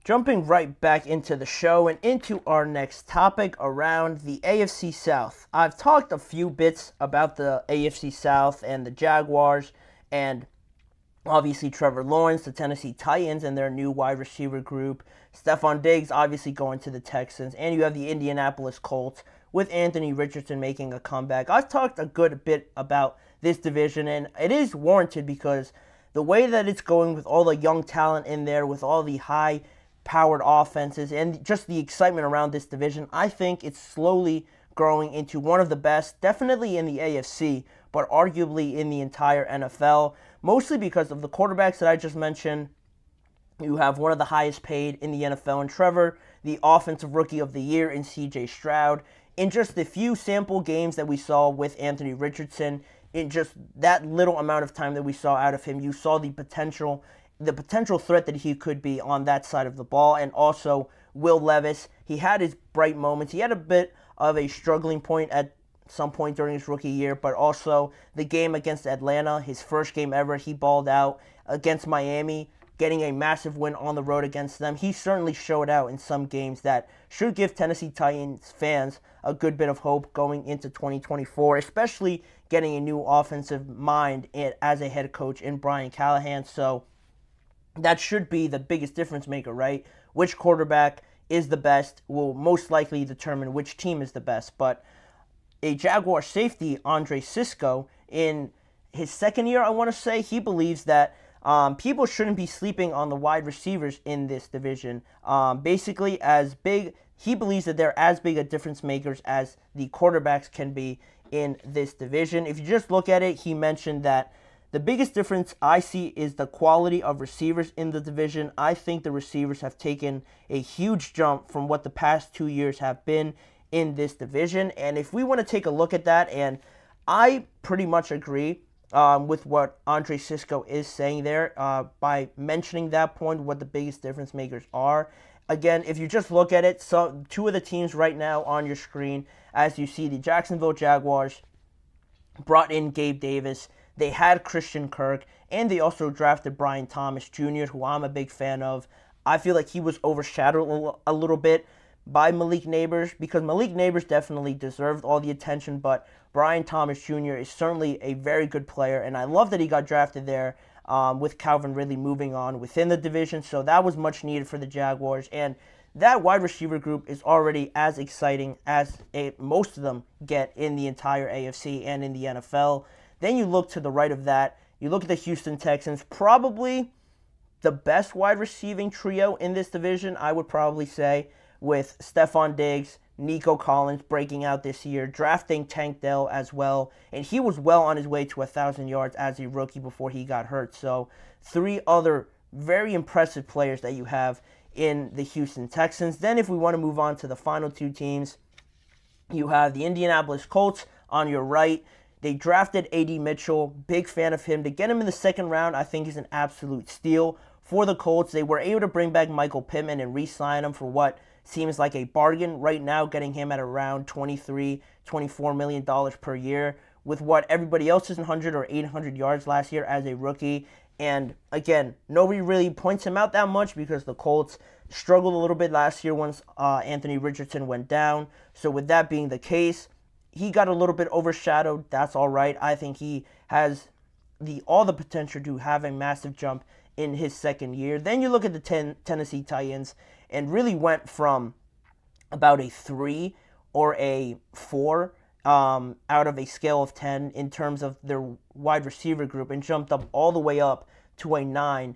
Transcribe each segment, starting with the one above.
Jumping right back into the show and into our next topic around the AFC South. I've talked a few bits about the AFC South and the Jaguars and obviously Trevor Lawrence, the Tennessee Titans, and their new wide receiver group. Stephon Diggs obviously going to the Texans. And you have the Indianapolis Colts with Anthony Richardson making a comeback. I've talked a good bit about this division, and it is warranted because the way that it's going with all the young talent in there, with all the high-powered offenses, and just the excitement around this division, I think it's slowly growing into one of the best, definitely in the AFC, but arguably in the entire NFL, mostly because of the quarterbacks that I just mentioned. You have one of the highest paid in the NFL in Trevor, the Offensive Rookie of the Year in C.J. Stroud. In just the few sample games that we saw with Anthony Richardson, in just that little amount of time that we saw out of him, you saw the potential threat that he could be on that side of the ball. And also Will Levis, he had his bright moments. He had a bit of a struggling point at some point during his rookie year, but also the game against Atlanta, his first game ever, he balled out. Against Miami, getting a massive win on the road against them. He certainly showed out in some games that should give Tennessee Titans fans a good bit of hope going into 2024, especially getting a new offensive mind as a head coach in Brian Callahan. So that should be the biggest difference maker, right? Which quarterback is the best will most likely determine which team is the best. But a Jaguar safety, Andre Cisco, in his second year, I want to say, he believes that people shouldn't be sleeping on the wide receivers in this division. Basically, he believes that they're as big a difference makers as the quarterbacks can be in this division. If you just look at it, he mentioned that the biggest difference I see is the quality of receivers in the division. I think the receivers have taken a huge jump from what the past 2 years have been in this division. And if we want to take a look at that, and I pretty much agree with what Andre Cisco is saying there by mentioning that point, what the biggest difference makers are. Again, if you just look at it, so two of the teams right now on your screen, as you see, the Jacksonville Jaguars brought in Gabe Davis. They had Christian Kirk, and they also drafted Brian Thomas Jr., who I'm a big fan of. I feel like he was overshadowed a little bit by Malik Nabers, because Malik Nabers definitely deserved all the attention, but Brian Thomas Jr. is certainly a very good player, and I love that he got drafted there with Calvin Ridley moving on within the division, so that was much needed for the Jaguars, and that wide receiver group is already as exciting as most of them get in the entire AFC and in the NFL. Then you look to the right of that, you look at the Houston Texans, probably the best wide receiving trio in this division, I would probably say, with Stephon Diggs, Nico Collins breaking out this year, drafting Tank Dell as well, and he was well on his way to 1,000 yards as a rookie before he got hurt. So 3 other very impressive players that you have in the Houston Texans. Then if we want to move on to the final 2 teams, you have the Indianapolis Colts on your right. They drafted A.D. Mitchell, big fan of him. To get him in the second round, I think is an absolute steal for the Colts. They were able to bring back Michael Pittman and re-sign him for what seems like a bargain right now, getting him at around $23, $24 million per year, with what everybody else is 100 or 800 yards last year as a rookie. And again, nobody really points him out that much because the Colts struggled a little bit last year once Anthony Richardson went down. So with that being the case, he got a little bit overshadowed. That's all right. I think he has all the potential to have a massive jump in his second year. Then you look at the Tennessee Titans, and really went from about a 3 or a 4 out of a scale of 10 in terms of their wide receiver group, and jumped up all the way up to a 9,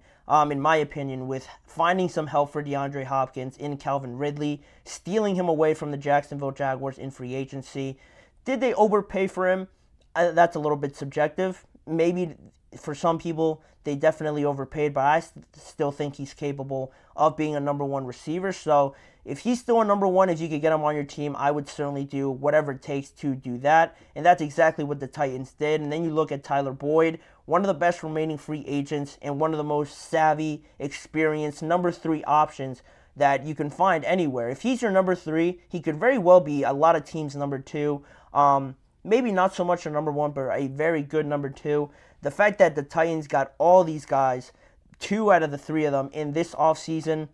in my opinion, with finding some help for DeAndre Hopkins in Calvin Ridley, stealing him away from the Jacksonville Jaguars in free agency. Did they overpay for him? That's a little bit subjective. Maybe for some people, they definitely overpaid, but I still think he's capable of being a number 1 receiver. So if he's still a number 1, if you could get him on your team, I would certainly do whatever it takes to do that. And that's exactly what the Titans did. And then you look at Tyler Boyd, one of the best remaining free agents and one of the most savvy, experienced number 3 options that you can find anywhere. If he's your number 3, he could very well be a lot of teams' number 2. Maybe not so much a number 1, but a very good number 2. The fact that the Titans got all these guys, 2 out of the 3 of them, in this offseason,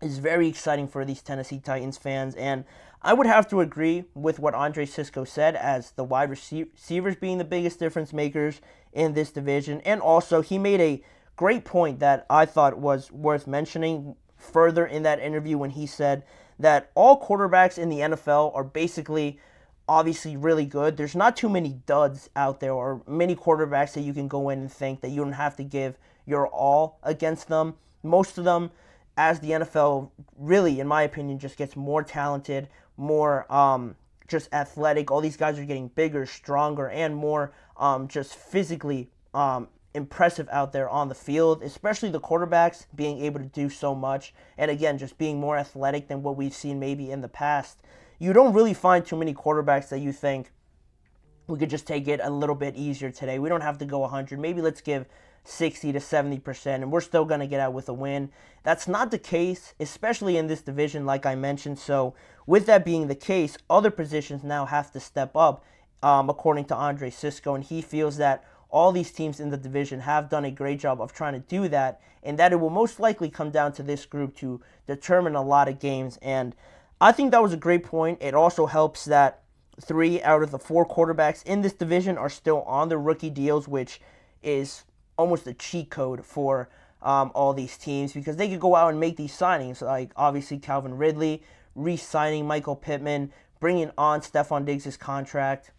is very exciting for these Tennessee Titans fans. And I would have to agree with what Andre Cisco said as the wide receivers being the biggest difference makers in this division. And also, he made a great point that I thought was worth mentioning further in that interview when he said that all quarterbacks in the NFL are basically obviously really good. There's not too many duds out there or many quarterbacks that you can go in and think that you don't have to give your all against them. Most of them, as the NFL really, in my opinion, just gets more talented, more just athletic. All these guys are getting bigger, stronger, and more just physically impressive out there on the field, especially the quarterbacks being able to do so much. And again, just being more athletic than what we've seen maybe in the past. You don't really find too many quarterbacks that you think we could just take it a little bit easier today. We don't have to go 100. Maybe let's give 60 to 70%, and we're still going to get out with a win. That's not the case, especially in this division, like I mentioned. So with that being the case, other positions now have to step up, according to Andre Cisco, and he feels that all these teams in the division have done a great job of trying to do that, and that it will most likely come down to this group to determine a lot of games. And I think that was a great point. It also helps that 3 out of the 4 quarterbacks in this division are still on their rookie deals, which is almost a cheat code for all these teams, because they could go out and make these signings, like obviously Calvin Ridley, re-signing Michael Pittman, bringing on Stephon Diggs' contract,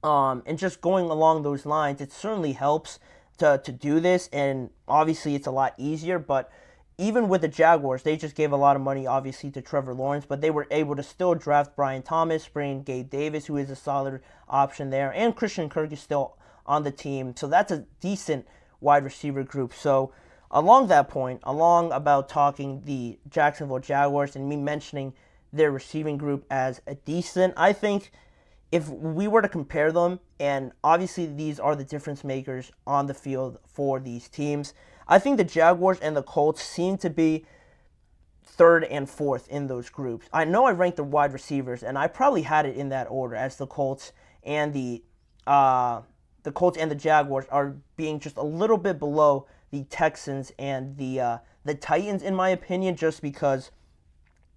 and just going along those lines. It certainly helps to do this, and obviously it's a lot easier. But even with the Jaguars, they just gave a lot of money, obviously, to Trevor Lawrence, but they were able to still draft Brian Thomas, bring Gabe Davis, who is a solid option there, and Christian Kirk is still on the team. So that's a decent wide receiver group. So along that point, along about talking the Jacksonville Jaguars and me mentioning their receiving group as a decent, I think if we were to compare them, and obviously these are the difference makers on the field for these teams, I think the Jaguars and the Colts seem to be third and fourth in those groups. I know I ranked the wide receivers, and I probably had it in that order, as the Colts and the Jaguars are being just a little bit below the Texans and the Titans, in my opinion, just because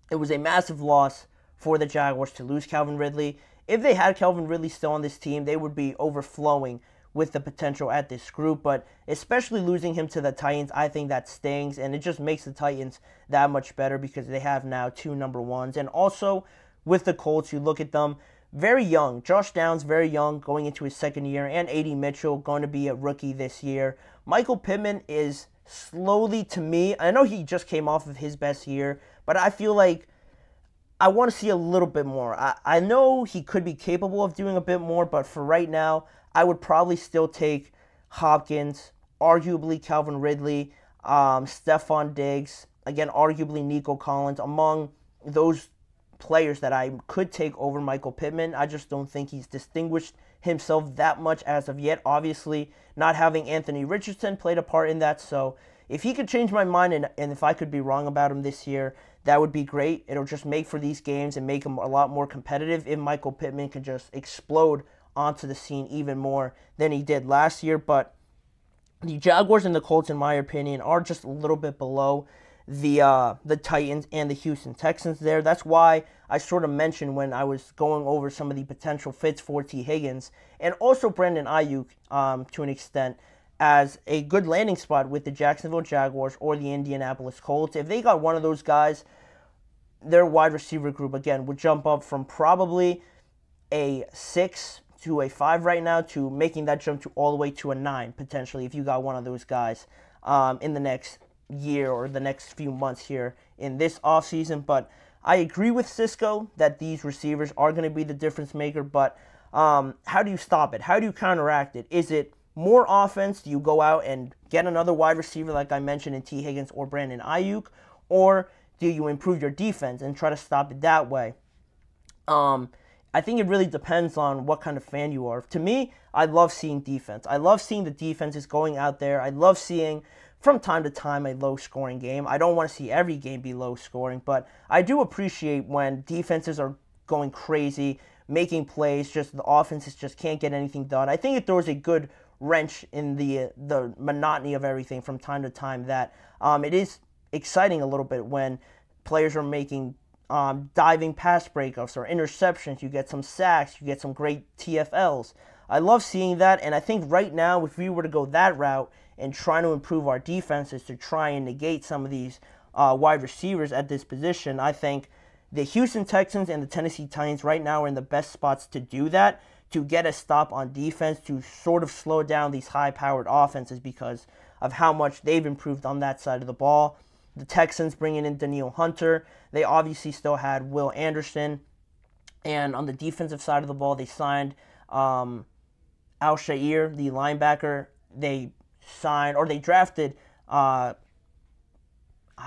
it was a massive loss for the Jaguars to lose Calvin Ridley. If they had Calvin Ridley still on this team, they would be overflowing with the potential at this group, but especially losing him to the Titans, I think that stings, and it just makes the Titans that much better because they have now 2 number ones. And also with the Colts, you look at them, very young. Josh Downs, very young, going into his second year, and A.D. Mitchell, going to be a rookie this year. Michael Pittman is slowly, to me, I know he just came off of his best year, but I feel like I want to see a little bit more. I know he could be capable of doing a bit more, but for right now, I would probably still take Hopkins, arguably Calvin Ridley, Stephon Diggs, again, arguably Nico Collins, among those players that I could take over Michael Pittman. I just don't think he's distinguished himself that much as of yet. Obviously, not having Anthony Richardson played a part in that, so if he could change my mind and if I could be wrong about him this year, that would be great. It'll just make for these games and make them a lot more competitive if Michael Pittman can just explode onto the scene even more than he did last year. But the Jaguars and the Colts, in my opinion, are just a little bit below the Titans and the Houston Texans there. That's why I sort of mentioned when I was going over some of the potential fits for T. Higgins and also Brandon Ayuk to an extent as a good landing spot with the Jacksonville Jaguars or the Indianapolis Colts. If they got one of those guys, their wide receiver group, again, would jump up from probably a 6 to a 5 right now to making that jump to all the way to a 9, potentially, if you got one of those guys in the next year or the next few months here in this offseason. But I agree with Cisco that these receivers are going to be the difference maker, but how do you stop it? How do you counteract it? Is it more offense? Do you go out and get another wide receiver like I mentioned in T. Higgins or Brandon Ayuk? Or do you improve your defense and try to stop it that way? I think it really depends on what kind of fan you are. To me, I love seeing defense. I love seeing the defenses going out there. I love seeing, from time to time, a low-scoring game. I don't want to see every game be low-scoring, but I do appreciate when defenses are going crazy, making plays, just the offenses just can't get anything done. I think it throws a good wrench in the monotony of everything from time to time that it exciting a little bit when players are making diving pass breakups or interceptions. You get some sacks, you get some great TFLs. I love seeing that, and I think right now, if we were to go that route and try to improve our defenses to try and negate some of these wide receivers at this position, I think the Houston Texans and the Tennessee Titans right now are in the best spots to do that, to get a stop on defense, to sort of slow down these high-powered offenses because of how much they've improved on that side of the ball. The Texans bringing in Danielle Hunter. They obviously still had Will Anderson. And on the defensive side of the ball, they signed Al-Shaair, the linebacker. They drafted, I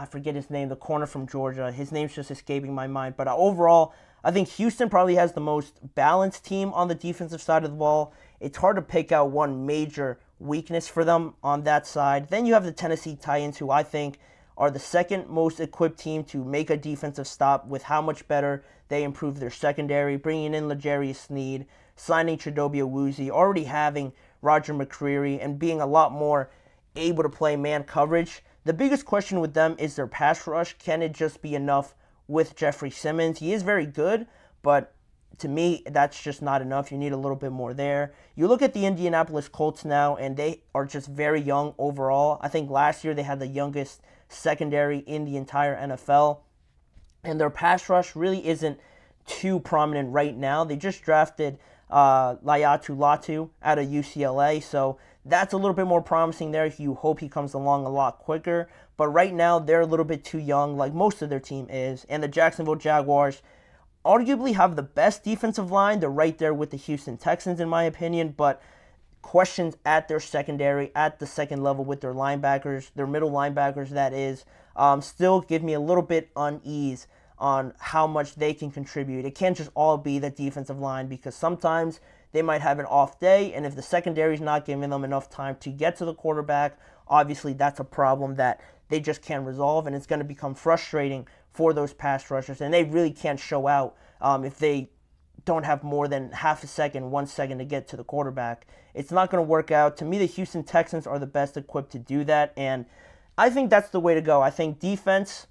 forget his name, the corner from Georgia. His name's just escaping my mind. But overall, I think Houston probably has the most balanced team on the defensive side of the ball. It's hard to pick out one major weakness for them on that side. Then you have the Tennessee Titans, who I think are the second most equipped team to make a defensive stop with how much better they improved their secondary, bringing in L'Jarius Sneed, signing Chidobe Awuzie, already having Roger McCreary, and being a lot more able to play man coverage. The biggest question with them is their pass rush. Can it just be enough with Jeffrey Simmons? He is very good, but to me, that's just not enough. You need a little bit more there. You look at the Indianapolis Colts now, and they are just very young overall. I think last year they had the youngest secondary in the entire NFL, and their pass rush really isn't too prominent right now. They just drafted Laiatu Latu out of UCLA, so that's a little bit more promising there. You hope he comes along a lot quicker, but right now they're a little bit too young, like most of their team is. And the Jacksonville Jaguars arguably have the best defensive line. They're right there with the Houston Texans in my opinion, but questions at their secondary, at the second level with their linebackers, their middle linebackers that is, still give me a little bit unease on how much they can contribute. It can't just all be the defensive line because sometimes they might have an off day, and if the secondary is not giving them enough time to get to the quarterback, obviously that's a problem that they just can't resolve, and it's going to become frustrating for those pass rushers, and they really can't show out if they don't have more than half a second, 1 second to get to the quarterback. It's not going to work out. To me, the Houston Texans are the best equipped to do that, and I think that's the way to go. I think defense,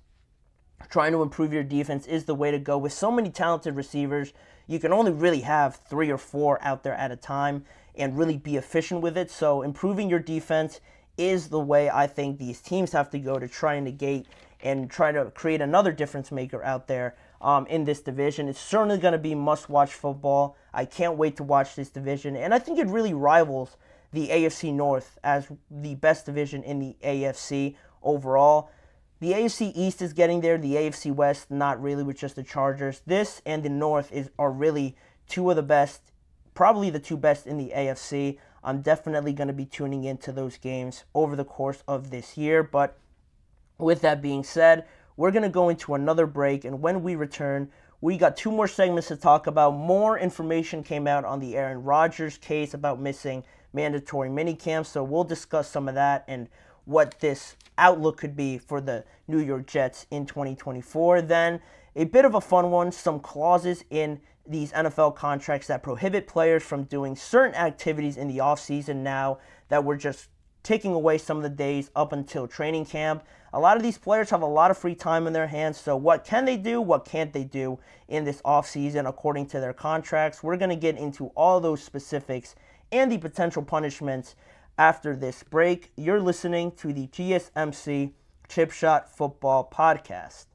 trying to improve your defense is the way to go. With so many talented receivers, you can only really have 3 or 4 out there at a time and really be efficient with it. So improving your defense is the way I think these teams have to go to try and negate and try to create another difference maker out there in this division. It's certainly going to be must-watch football. I can't wait to watch this division, and I think it really rivals the AFC North as the best division in the AFC overall. The AFC East is getting there. The AFC West, not really, with just the Chargers. This and the North are really two of the best, probably the two best in the AFC. I'm definitely going to be tuning into those games over the course of this year. But with that being said, we're going to go into another break, and when we return, we got 2 more segments to talk about. More information came out on the Aaron Rodgers case about missing mandatory minicamps, so we'll discuss some of that and what this outlook could be for the New York Jets in 2024. Then, a bit of a fun one, some clauses in these NFL contracts that prohibit players from doing certain activities in the offseason now that we're just taking away some of the days up until training camp. A lot of these players have a lot of free time in their hands, so what can they do, what can't they do in this offseason according to their contracts? We're going to get into all those specifics and the potential punishments after this break. You're listening to the GSMC Chip Shot Football Podcast.